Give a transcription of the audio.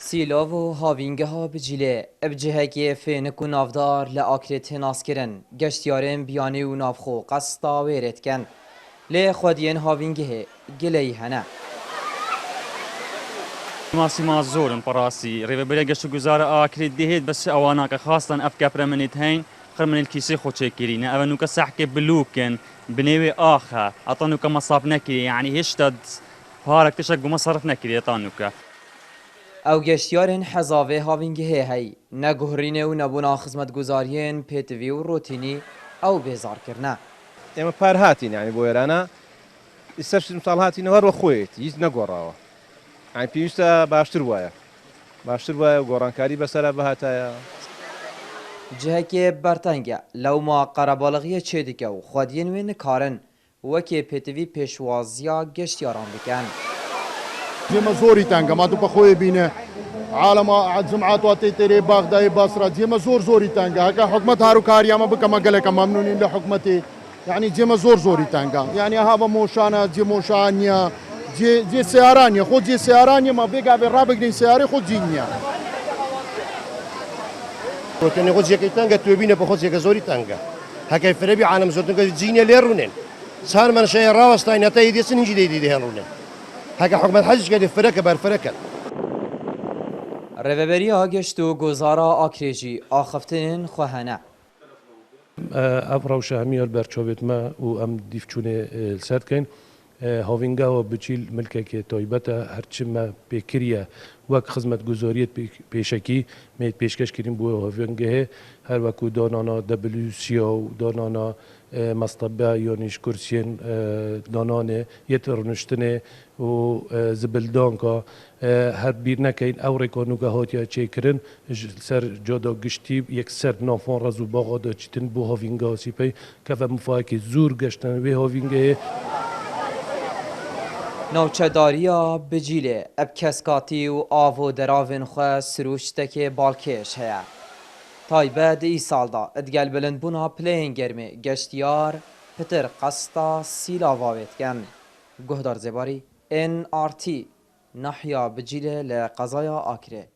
سیلاو و هاوینگه ها بجیله ابجهگی فینک و نافدار لآکرت هناس کرن گشتیارن بیانی و نافخو قصدا ویرت کن لی خودین هاوینگه گلی هنه ماسی ما زورن براسي ريبه بري قشو جزارة آكري دهيت بس أواناك خاصة أف كبر من التهين خير من الكيسي خو تشكرين أبنو كسحكي بلوكن بنوي آخا أطنو كمصاف نكري يعني هشتد بارك تشك مصرف نكري أطنوكا او گشتیارن حزاوه هاوینگه هی نگهرینه و نبونا خدمت گزارین پیتوی و روتینی او بیزار کرنه ئێمە پار هاتین يعني بۆ ئێرانە ئێستاش ساڵ هاتینەوە هەروە خۆیەتی هیچ نەگۆڕاوە يعني پێویستە باشتر وایە و گۆڕانکاری بەسەرا بەهاتایە جهکی برتنگه لو ما قربالغیه چه دیگه و خودین وی نکارن وکی پیتوی پیشوازیا گشتیاران بکن جيما زوري تانجا ما دوبا خوي بينا عالم عاد جمعات واتي تري بغداد بصره جيما زوري تانجا هكا حكمت هارو كاريا ما بك ما قالك ممنونين لحكمتي يعني جيما زوري تانجا يعني هذا موشانا جي موشانيا جي سيارانيا خود جي سيارانيا ما بيقى بالرابق سياري خود جينيا وكان يقول جي تانجا توبينا بخود جي زوري تانجا هكا فربي عالم زوري جينيا ليرونين صار من شيء راوستاين حتى يدي سنين جديد هنرونين هكا حكم الحج قال فركة برفركة رهبری ها گشت و گزارا آکریجی آخفتن خواهنه ابراو شهمیال برچوبت ما و ام دیفچونه السرد کن هاوینگا و بچیل ملکه که تایبتا هرچی ما بکریه وک خدمت گزاریت پیشکی میت پیشکش کردیم بو هاوینگه هر وکو دانانا دبلیوسیا و دانانا مصطبه یانیش کرسین دانانه یت رنشتنه و زبلدان که هر بیر نکین اورکا نوگه هاتیا چه کرن سر جادا گشتی یک سر نافان رزو باغا دا چیتن بو هاوینگا سیپی که مفاکی زور گشتن وی هاوینگه نوچهداریا بجیله اب کسکاتی و آو و دراوین خواه سروشتک بالکش هیا تایبه دی سال دا ادگل بلند بونا پلین گرمه گشتیار پتر قستا سیلا واویت کن گهدار زباری NRT نحیا بجیله لقضايا آکره